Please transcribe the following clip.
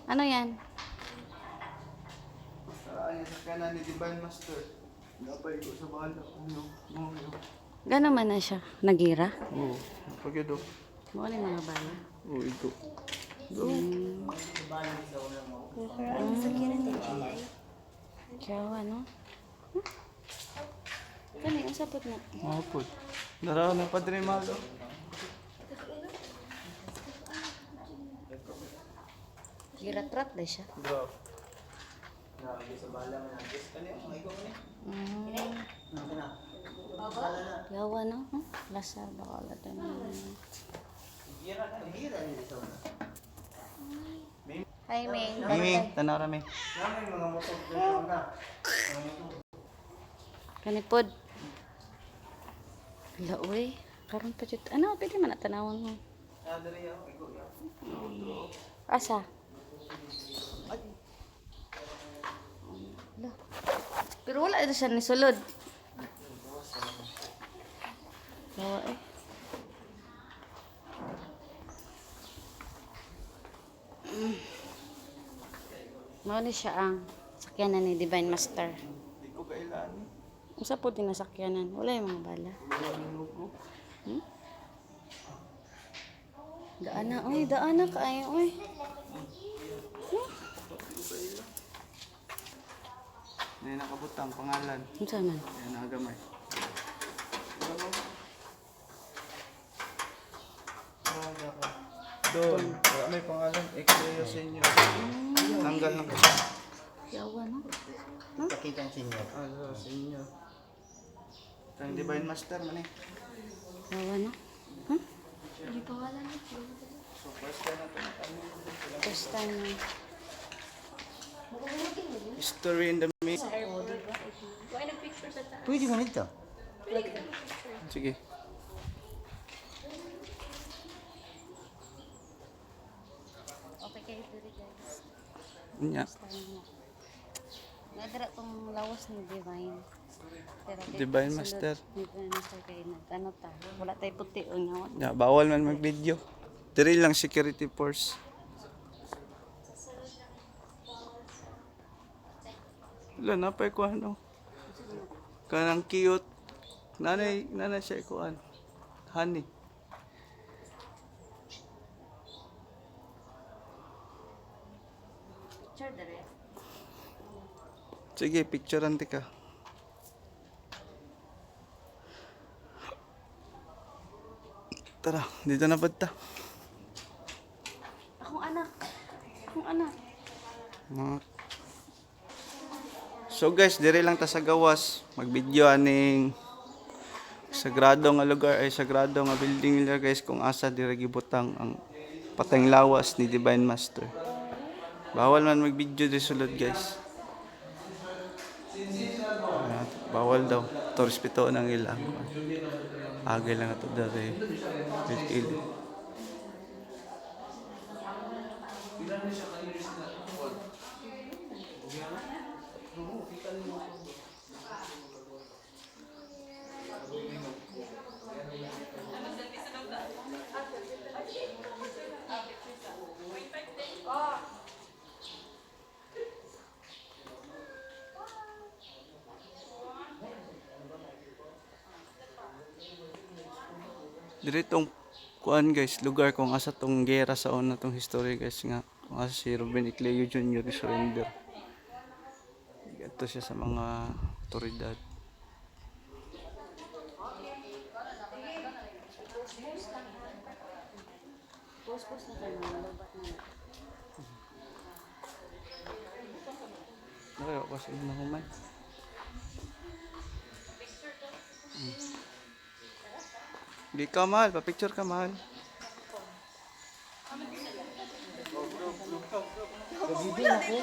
Ano yan? Saan yung sakyanan ni Divine Master? Napay ko sa bala. Ano? Gano'n man na siya. Nagira? Oo. Pagkado. Mo ni mga bala. Oo, ito. Kaya ano? Kani, ang sapot na. Mapod. Naraw na Padre Malo. Girat-rat na siya. Bro. Yawa no? Huh? Lasa bakala din. Hi, Ming. Miming, tanaw rami. Kanipod. Hala, uy. Karon pa dyan. Ano, pwede man natanawon mo. Asa? Hala. Pero wala ito siya nisulod. Bawa eh. Mao ni siya ang sakyanan ni Divine Master. Hindi ko kailan. Usa po din nasakyanan. Wala yung mga bala. Hmm? Daan na, uy. Daan na kaayo, uy. May nakabutang pangalan. Ano man? Ayan, nakagamay. Doon. May pangalan. X-ray sa inyo. Tanggal ng kasi. Yawa, no? Pakita ang sinyo. Ano sa inyo. Ang Divine Master man eh. Yawa, no? Huh? So first time na ito. First time na. History in the mix. Pwede mo nito. Sige. Okay kayo dito, guys. Nya. Nadara tong lawas ni Divine. Pero kay Divine sulod, Master. Divine Master kayo nag-ano ta. Wala tayo puti o nyawa. Ya, bawal man mag-video. Diri lang security force. Wala na pa ko ano. Kanang cute. Nanay siya kuan. Honey. Picture dere. Sige, picturean ti ka. Tara, dito na ba ta? Akong anak. Akong anak. So guys, dire lang ta sa gawas. Mag-video aning sagrado nga lugar ay sagrado nga building nila guys kung asa dire gibutang ang patayng lawas ni Divine Master. Bawal man mag-video di sulod guys. Bawal daw. To respeto nang ilang. Agay lang ato dere. Kil. Dire tong kuan guys, lugar kung asa tong gera sa una tong history guys nga kung asa si Ruben Icleo Jr. surrender. Ito siya sa mga otoridad. Post na kayo. Malabat na. Nakayo kasi na human. Di ka mahal, pa-picture ka mahal. Bibili ako.